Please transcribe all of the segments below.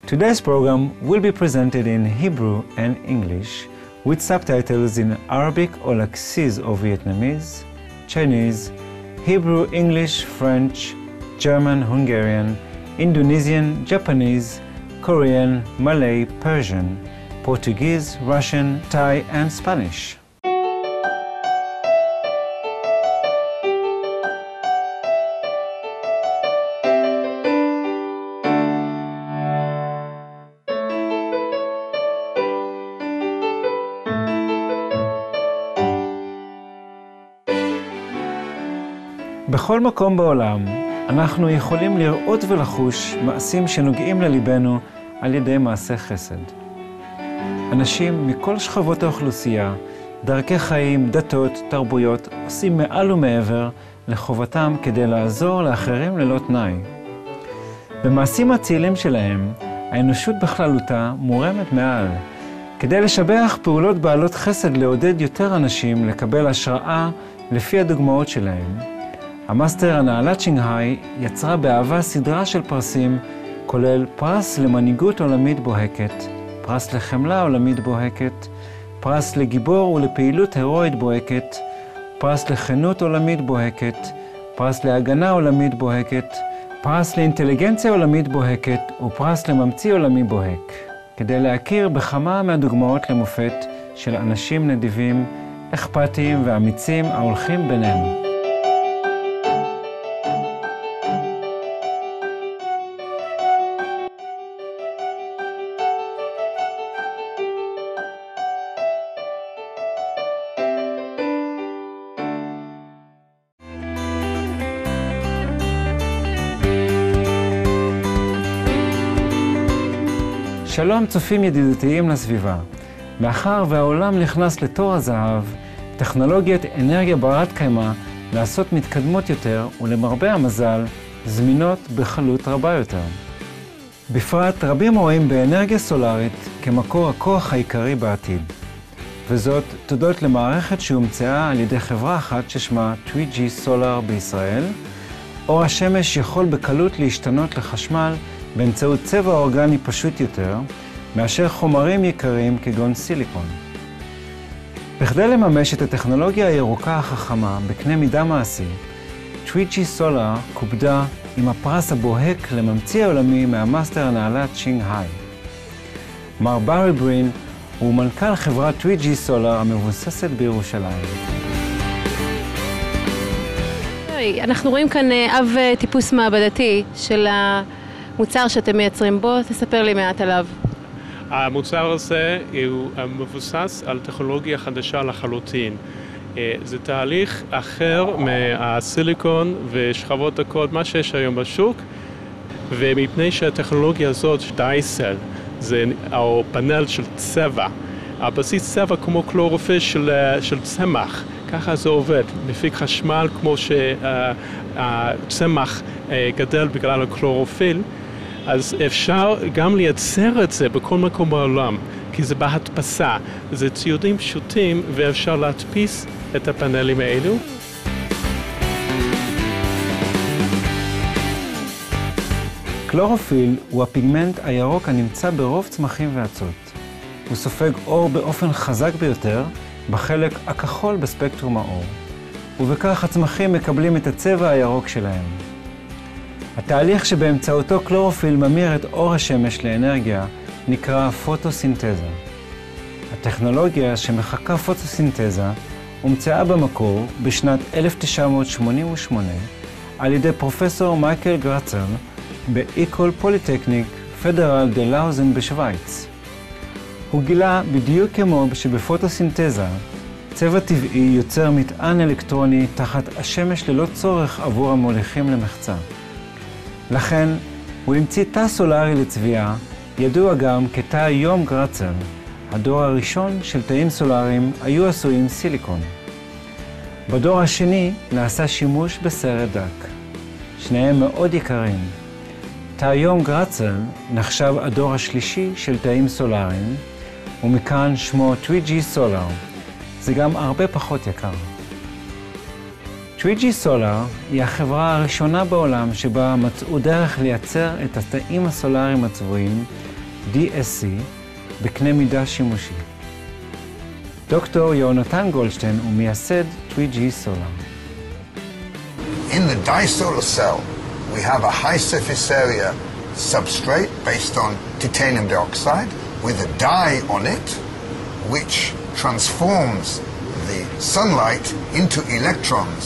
Today's program will be presented in Hebrew and English with subtitles in Arabic or Laxis or Vietnamese, Chinese, Hebrew, English, French, German, Hungarian, Indonesian, Japanese, Korean, Malay, Persian, Portuguese, Russian, Thai, and Spanish. בכל מקום בעולם אנחנו יכולים לראות ולחוש מעשים שנוגעים לליבנו על ידי מעשה חסד. אנשים מכל שכבות האוכלוסייה, דרכי חיים, דתות, תרבויות, עושים מעל ומעבר לחובתם כדי לעזור לאחרים ללא תנאי. במעשים הצילים שלהם, האנושות בכללותה מורמת מעל. כדי לשבח פעולות בעלות חסד לעודד יותר אנשים לקבל השראה לפי הדוגמאות שלהם, המאסטר הנעלת שינגהאי יצרה באהבה סדרה של פרסים, כולל פרס למנהיגות עולמית בוהקת, פרס לחמלה עולמית בוהקת, פרס לגיבור ולפעילות הירואית בוהקת, פרס לכנות עולמית בוהקת, פרס להגנה עולמית בוהקת, פרס לאינטליגנציה עולמית בוהקת ופרס לממציא עולמי בוהק, כדי להכיר בכמה מהדוגמאות למופת של אנשים נדיבים, אכפתיים ואמיצים ההולכים בינינו. שלום צופים ידידותיים לסביבה. מאחר והעולם נכנס לתור הזהב, טכנולוגיית אנרגיה ברת קיימא לעשות מתקדמות יותר ולמרבה המזל, זמינות בקלות רבה יותר. בפרט רבים רואים באנרגיה סולארית כמקור הכוח העיקרי בעתיד. וזאת תודות למערכת שהומצאה על ידי חברה אחת ששמה 3G Solar בישראל. אור השמש יכול בקלות להשתנות לחשמל באמצעות צבע אורגני פשוט יותר, מאשר חומרים יקרים כגון סיליקון. בכדי לממש את הטכנולוגיה הירוקה החכמה בקנה מידה מעשי, 3G Solar קובדה עם הפרס הבוהק לממציא העולמי מהמאסטר הנעלת שינגהאי. מר ברי ברין הוא מנכ"ל חברת 3G Solar המבוססת בירושלים. אנחנו רואים כאן אב טיפוס מעבדתי של מוצר שאתם מייצרים בו, תספר לי מעט עליו. המוצר הזה הוא מבוסס על טכנולוגיה חדשה לחלוטין. זה תהליך אחר מהסיליקון ושכבות הקוד, מה שיש היום בשוק, ומפני שהטכנולוגיה הזאת, דייסל, זה פאנל של צבע. הבסיס צבע כמו קלורופיל של צמח, ככה זה עובד, מפיק חשמל כמו שהצמח גדל בגלל הקלורופיל, אז אפשר גם לייצר את זה בכל מקום בעולם, כי זה בהדפסה, זה ציודים פשוטים ואפשר להדפיס את הפאנלים האלו. קלורופיל הוא הפיגמנט הירוק הנמצא ברוב צמחים ואצות. הוא סופג אור באופן חזק ביותר בחלק הכחול בספקטרום האור, ובכך הצמחים מקבלים את הצבע הירוק שלהם. התהליך שבאמצעותו קלורופיל ממיר את אור השמש לאנרגיה נקרא פוטוסינתזה. הטכנולוגיה שמחקה פוטוסינתזה הומצאה במקור בשנת 1988 על ידי פרופסור מייקל גרצל באיקול פוליטקניק פדרל דה לאוזן בשוויץ. הוא גילה בדיוק כמו שבפוטוסינתזה צבע טבעי יוצר מטען אלקטרוני תחת השמש ללא צורך עבור המוליכים למחצה. לכן הוא המציא תא סולארי לצביעה, ידוע גם כתא יום גרצל. הדור הראשון של תאים סולאריים היו עשויים סיליקון. בדור השני נעשה שימוש בסרט דק. שניהם מאוד יקרים. תא יום גרצל נחשב הדור השלישי של תאים סולאריים, ומכאן שמו 3G Solar. זה גם הרבה פחות יקר. 3G Solar היא החברה הראשונה בעולם שבה מצאו דרך לייצר את התאים הסולאריים הצבועים DSC, בקנה מידה שימושי. דוקטור יונתן גולדשטיין הוא מייסד 3G Solar. In the disolar cell, we have a high surface area substrate based on titanium dioxide with a dye on it, which transforms the sunlight into electrons,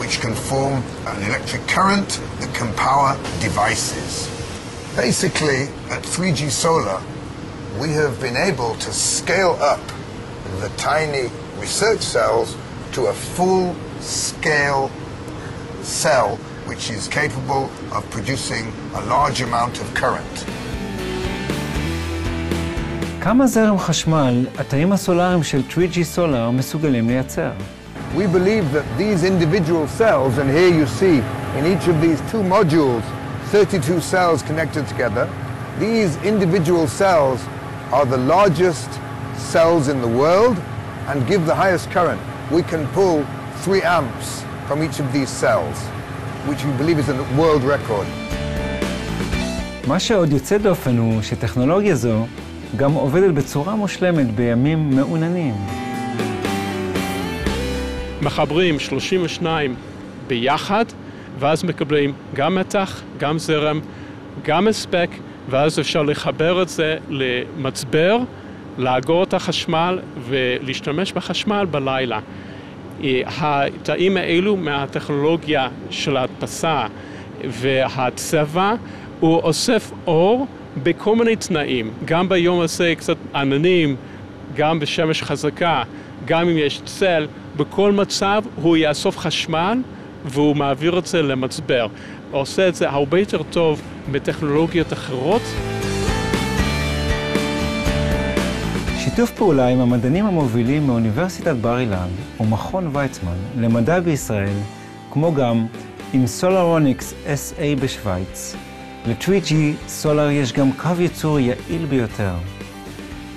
which can form an electric current that can power devices. Basically, at 3G Solar, we have been able to scale up the tiny research cells to a full-scale cell which is capable of producing a large amount of current. כמה זרם חשמל התאים הסולריים של 3G Solar מסוגלים לייצר? We believe that these individual cells, and here you see in each of these two modules 32 cells connected together, these individual cells are the largest cells in the world and give the highest current. We can pull 3 amps from each of these cells, which we believe is a world record. מה שעוד יוצא דופן הוא שטכנולוגיה זו גם עובדת בצורה מושלמת בימים מעוננים. מחברים 32 ביחד, ואז מקבלים גם מתח, גם זרם, גם הספק, ואז אפשר לחבר את זה למצבר, לאגור את החשמל ולהשתמש בחשמל בלילה. התאים האלו מהטכנולוגיה של ההדפסה והצבע, הוא אוסף אור בכל מיני תנאים, גם ביום הזה קצת עננים, גם בשמש חזקה, גם אם יש צל, בכל מצב הוא יאסוף חשמל והוא מעביר את זה למצבר. הוא עושה את זה הרבה יותר טוב בטכנולוגיות אחרות. שיתוף פעולה עם המדענים המובילים מאוניברסיטת בר אילן ומכון ויצמן למדע בישראל, כמו גם עם סולרוניקס SA בשוויץ, ל-3G Solar יש גם קו ייצור יעיל ביותר.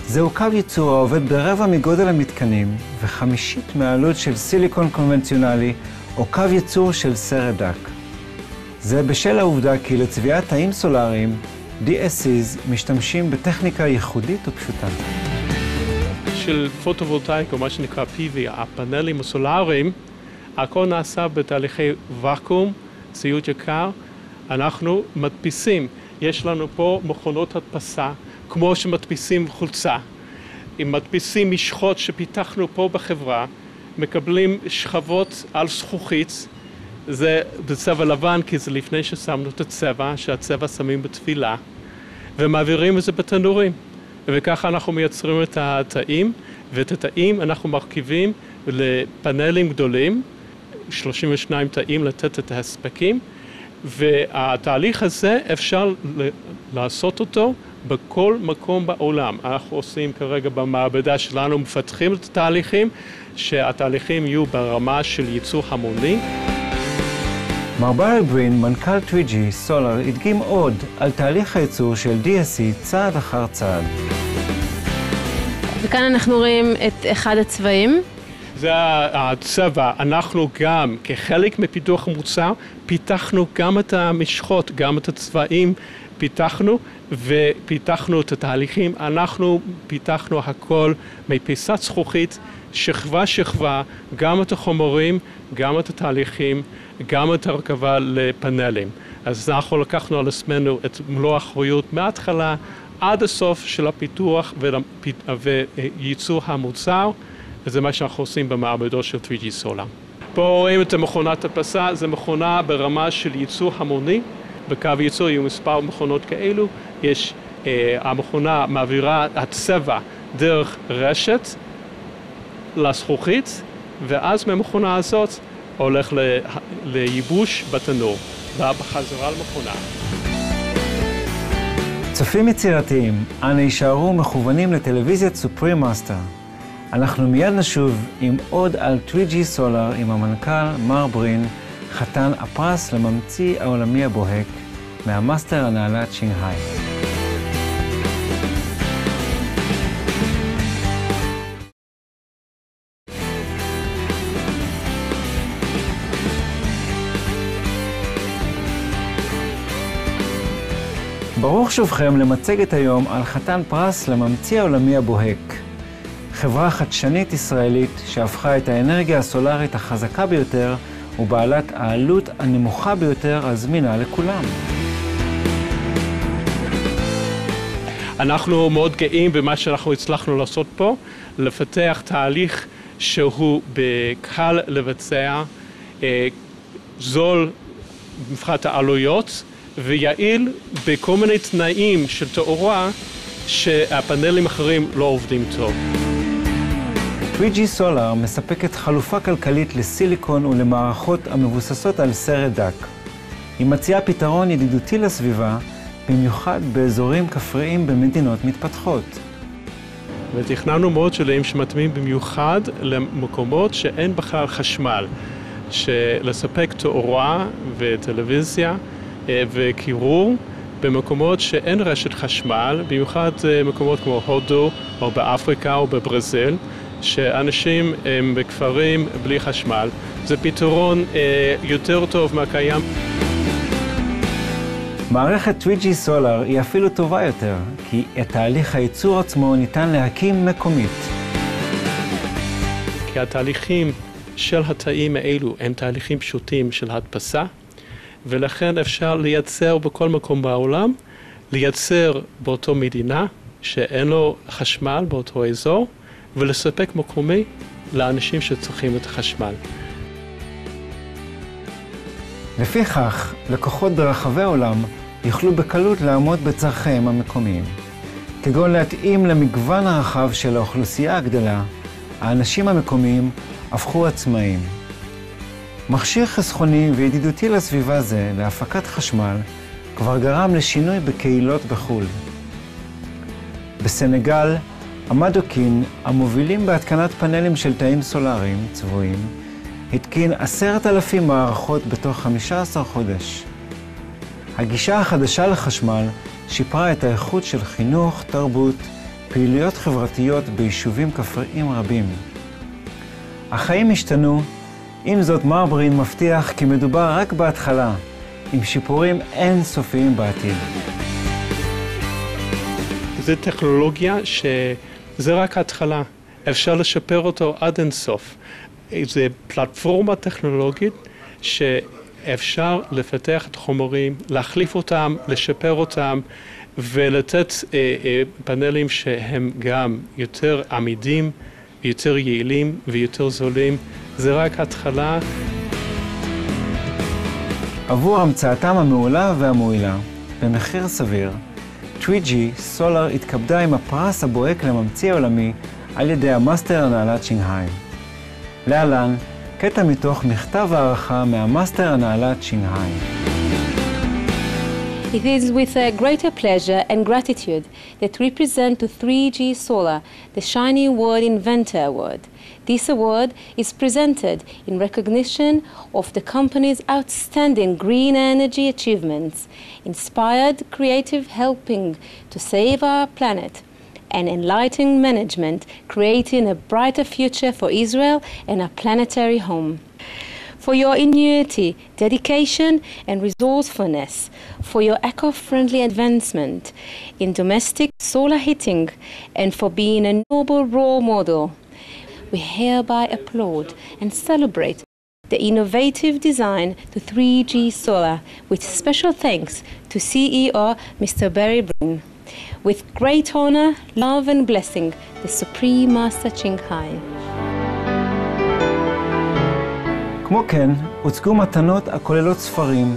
זהו קו ייצור העובד ברבע מגודל המתקנים ו50% מהעלות של סיליקון קונבנציונלי או קו ייצור של סרט דק. זה בשל העובדה כי לצביעת תאים סולריים, DSCs משתמשים בטכניקה ייחודית ופשוטה. של פוטו-וולטאיקה, מה שנקרא PV, הפאנלים הסולריים, הכל נעשה בתהליכי ואקום, ציוד יקר. אנחנו מדפיסים, יש לנו פה מכונות הדפסה, כמו שמדפיסים חולצה. אם מדפיסים משחות שפיתחנו פה בחברה, מקבלים שכבות על זכוכית, זה בצבע לבן, כי זה לפני ששמנו את הצבע, שהצבע שמים בתפילה, ומעבירים את זה בתנורים. וככה אנחנו מייצרים את התאים, ואת התאים אנחנו מרכיבים לפאנלים גדולים, 32 תאים לתת את ההספקים, והתהליך הזה אפשר לעשות אותו בכל מקום בעולם. אנחנו עושים כרגע במעבדה שלנו, מפתחים את התהליכים, שהתהליכים יהיו ברמה של ייצור המוני. מר ברל ברין, מנכ"ל 3G Solar, הדגים עוד על תהליך הייצור של DSC צעד אחר צעד. וכאן אנחנו רואים את אחד הצבעים. זה הצבע. אנחנו גם, כחלק מפיתוח המוצר, פיתחנו גם את המשחות, גם את הצבעים פיתחנו, ופיתחנו את התהליכים. אנחנו פיתחנו הכל מפיסת זכוכית, שכבה, גם את החומרים, גם את התהליכים, גם את הרכבה לפאנלים. אז אנחנו לקחנו על עצמנו את מלוא האחריות מההתחלה עד הסוף של הפיתוח וייצור המוצר, וזה מה שאנחנו עושים במעבדות של 3G Solar. פה רואים את מכונת הדפסה, זו מכונה ברמה של ייצור המוני. בקו ייצור יהיו מספר מכונות כאלו. המכונה מעבירה הצבע דרך רשת לזכוכית, ואז מהמכונה הזאת הולך לייבוש בתנור, ובחזרה למכונה. צופים יצירתיים, אנא יישארו מכוונים לטלוויזיית סופרים מאסטר. אנחנו מיד נשוב עם עוד על 3G Solar עם המנכ"ל מר ברין, חתן הפרס לממציא העולמי הבוהק מהמאסטר הנעלת שינגהאי. ברוך שובכם למצגת היום על חתן פרס לממציא העולמי הבוהק. חברה חדשנית ישראלית שהפכה את האנרגיה הסולארית החזקה ביותר ובעלת העלות הנמוכה ביותר הזמינה לכולם. אנחנו מאוד גאים במה שאנחנו הצלחנו לעשות פה, לפתח תהליך שהוא קל לבצע, זול מבחינת העלויות ויעיל בכל מיני תנאים של תאורה שהפאנלים אחרים לא עובדים טוב. 3G Solar מספקת חלופה כלכלית לסיליקון ולמערכות המבוססות על סרט דק. היא מציעה פתרון ידידותי לסביבה, במיוחד באזורים כפריים במדינות מתפתחות. ותכננו מודולים שמתאימים במיוחד למקומות שאין בכלל חשמל, שלספק תאורה וטלוויזיה וקירור במקומות שאין רשת חשמל, במיוחד מקומות כמו הודו או באפריקה או בברזיל, שאנשים הם בכפרים בלי חשמל. זה פתרון יותר טוב מהקיים. מערכת 3G Solar היא אפילו טובה יותר, כי את תהליך הייצור עצמו ניתן להקים מקומית. כי התהליכים של התאים האלו הם תהליכים פשוטים של הדפסה, ולכן אפשר לייצר בכל מקום בעולם, לייצר באותו מדינה שאין לו חשמל באותו אזור, ולספק מקומי לאנשים שצריכים את החשמל. לפיכך, לקוחות ברחבי העולם יוכלו בקלות לעמוד בצרכיהם המקומיים. כגון להתאים למגוון הרחב של האוכלוסייה הגדלה, האנשים המקומיים הפכו עצמאיים. מכשיר חסכוני וידידותי לסביבה זה להפקת חשמל כבר גרם לשינוי בקהילות בחו"ל. בסנגל, המדוקין, המובילים בהתקנת פאנלים של תאים סולאריים צבועים, התקין 10,000 מערכות בתוך 15 חודש. הגישה החדשה לחשמל שיפרה את האיכות של חינוך, תרבות, פעילויות חברתיות ביישובים כפריים רבים. החיים השתנו, עם זאת מר ברין מבטיח כי מדובר רק בהתחלה, עם שיפורים אינסופיים בעתיד. זו טכנולוגיה שזה רק ההתחלה, אפשר לשפר אותו עד אינסוף. זו פלטפורמה טכנולוגית שאפשר לפתח את החומרים, להחליף אותם, לשפר אותם ולתת פאנלים שהם גם יותר עמידים, יותר יעילים ויותר זולים. זה רק התחלה. עבור המצאתם המעולה והמועילה, במחיר סביר, 3G Solar התכבדה עם הפרס הבוהק לממציא העולמי על ידי המאסטר הנעלת שינגהאי. להלן, קטע מתוך מכתב הערכה מהמאסטר הנעלת שינגהאי. It is with a greater pleasure and gratitude that we present to 3G Solar the Shiny World Inventor Award. This award is presented in recognition of the company's outstanding green energy achievements, inspired creative helping to save our planet, and enlightening management creating a brighter future for Israel and our planetary home. For your ingenuity, dedication and resourcefulness, for your eco-friendly advancement in domestic solar heating, and for being a noble role model. We hereby applaud and celebrate the innovative design to 3G Solar, with special thanks to CEO Mr. Barry Brin. With great honor, love and blessing, the Supreme Master Shinghai. כמו כן, הוצגו מתנות הכוללות ספרים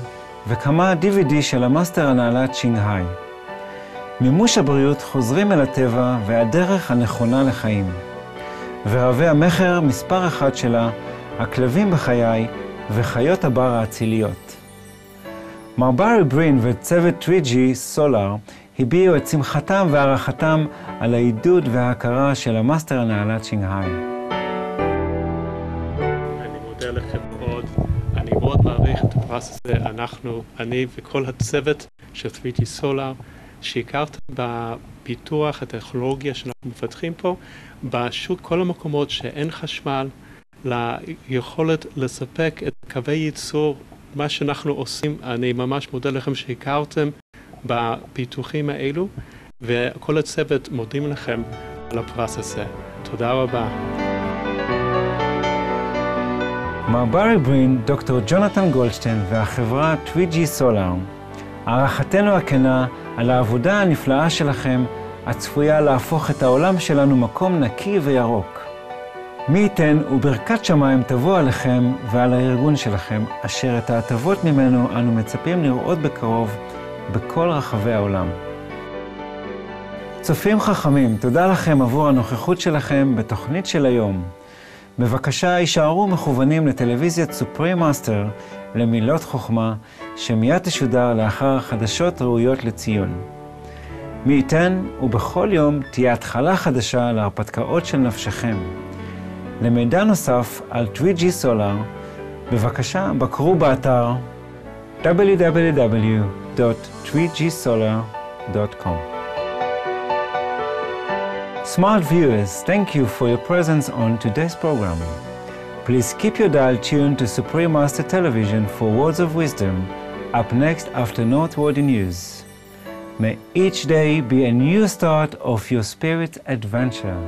וכמה DVD של המאסטר הנעלת שינגהאי. מימוש הבריאות חוזרים אל הטבע והדרך הנכונה לחיים. ורבי המחר מספר אחד שלה, הכלבים בחיי וחיות הבר האציליות. מר ברי ברין וצוות 3G Solar הביעו את שמחתם והערכתם על העידוד וההכרה של המאסטר הנעלת שינגהאי. אני מודה לכם מאוד, אני מאוד מעריך את הפרס הזה. אני וכל הצוות של 3G Solar, שהכרתם בפיתוח הטכנולוגיה שאנחנו מפתחים פה, בשוק כל המקומות שאין חשמל, ליכולת לספק את קווי ייצור, מה שאנחנו עושים. אני ממש מודה לכם שהכרתם בפיתוחים האלו, וכל הצוות מודים לכם על הפרס הזה. תודה רבה. מר ברי ברין, דוקטור ג'ונתן גולדשטיין והחברה 3G Solar, הערכתנו הכנה על העבודה הנפלאה שלכם הצפויה להפוך את העולם שלנו מקום נקי וירוק. מי ייתן וברכת שמיים תבוא עליכם ועל הארגון שלכם, אשר את ההטבות ממנו אנו מצפים לראות בקרוב בכל רחבי העולם. צופים חכמים, תודה לכם עבור הנוכחות שלכם בתוכנית של היום. בבקשה, יישארו מכוונים לטלוויזיית סופרים מאסטר למילות חוכמה, שמיד תשודר לאחר חדשות ראויות לציון. מי ייתן ובכל יום תהיה התחלה חדשה להרפתקאות של נפשכם. למידע נוסף על 3G Solar, בבקשה בקרו באתר www.3gsolar.com. Smart viewers, thank you for your presence on today's program. Please keep your dial tuned to Supreme Master Television for words of wisdom, up next after noteworthy news. May each day be a new start of your spirit adventure.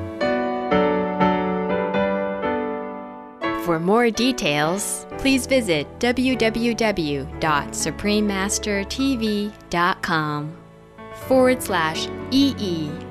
For more details, please visit www.suprememastertv.com/EE